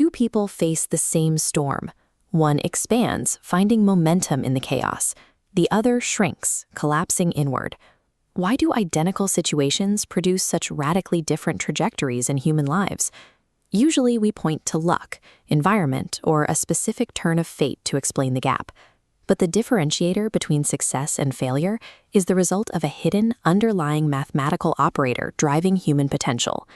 Two people face the same storm. One expands, finding momentum in the chaos. The other shrinks, collapsing inward. Why do identical situations produce such radically different trajectories in human lives? Usually we point to luck, environment, or a specific turn of fate to explain the gap. But the differentiator between success and failure is the result of a hidden, underlying mathematical operator driving human potential.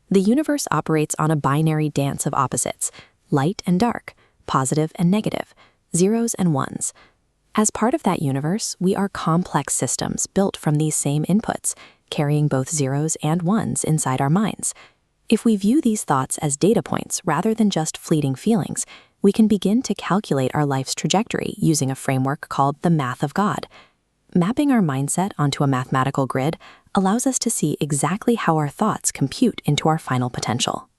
The universe operates on a binary dance of opposites, light and dark, positive and negative, zeros and ones. As part of that universe, we are complex systems built from these same inputs, carrying both zeros and ones inside our minds. If we view these thoughts as data points rather than just fleeting feelings, we can begin to calculate our life's trajectory using a framework called the math of God. Mapping our mindset onto a mathematical grid allows us to see exactly how our thoughts compute into our final potential.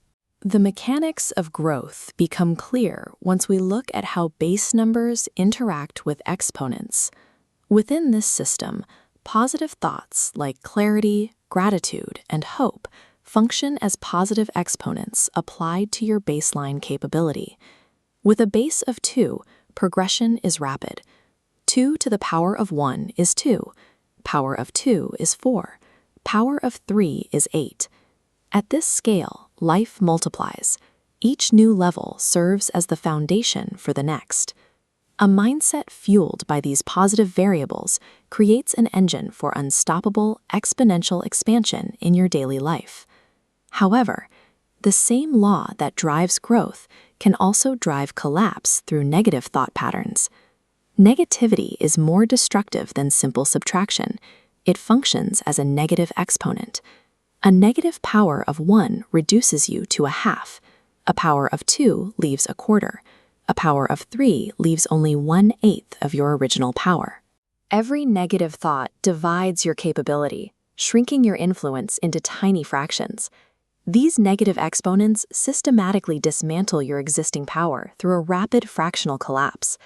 The mechanics of growth become clear once we look at how base numbers interact with exponents. Within this system, positive thoughts like clarity, gratitude, and hope function as positive exponents applied to your baseline capability. With a base of 2, progression is rapid. 2 to the power of 1 is 2. Power of 2 is 4. Power of 3 is 8. At this scale, life multiplies. Each new level serves as the foundation for the next. A mindset fueled by these positive variables creates an engine for unstoppable, exponential expansion in your daily life. However, the same law that drives growth can also drive collapse through negative thought patterns. Negativity is more destructive than simple subtraction. It functions as a negative exponent. A negative power of 1 reduces you to a half. A power of 2 leaves a quarter. A power of 3 leaves only 1/8 of your original power. Every negative thought divides your capability, shrinking your influence into tiny fractions. These negative exponents systematically dismantle your existing power through a rapid fractional collapse.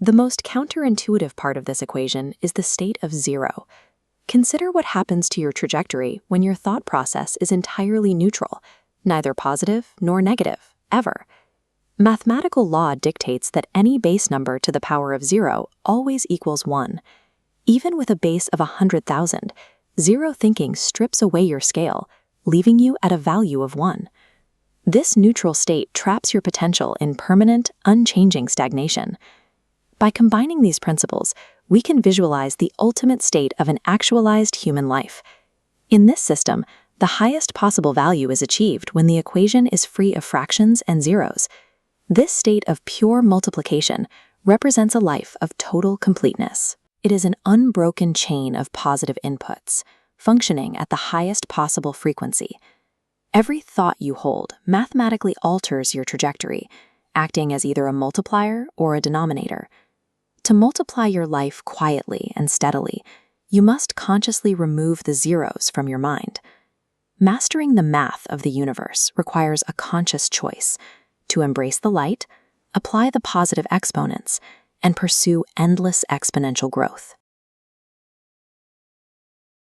The most counterintuitive part of this equation is the state of 0. Consider what happens to your trajectory when your thought process is entirely neutral, neither positive nor negative, ever. Mathematical law dictates that any base number to the power of 0 always equals 1. Even with a base of 100,000, 0 thinking strips away your scale, leaving you at a value of 1. This neutral state traps your potential in permanent, unchanging stagnation. By combining these principles, we can visualize the ultimate state of an actualized human life. In this system, the highest possible value is achieved when the equation is free of fractions and zeros. This state of pure multiplication represents a life of total completeness. It is an unbroken chain of positive inputs, functioning at the highest possible frequency. Every thought you hold mathematically alters your trajectory, acting as either a multiplier or a denominator. To multiply your life quietly and steadily, you must consciously remove the zeros from your mind. Mastering the math of the universe requires a conscious choice to embrace the light, apply the positive exponents, and pursue endless exponential growth.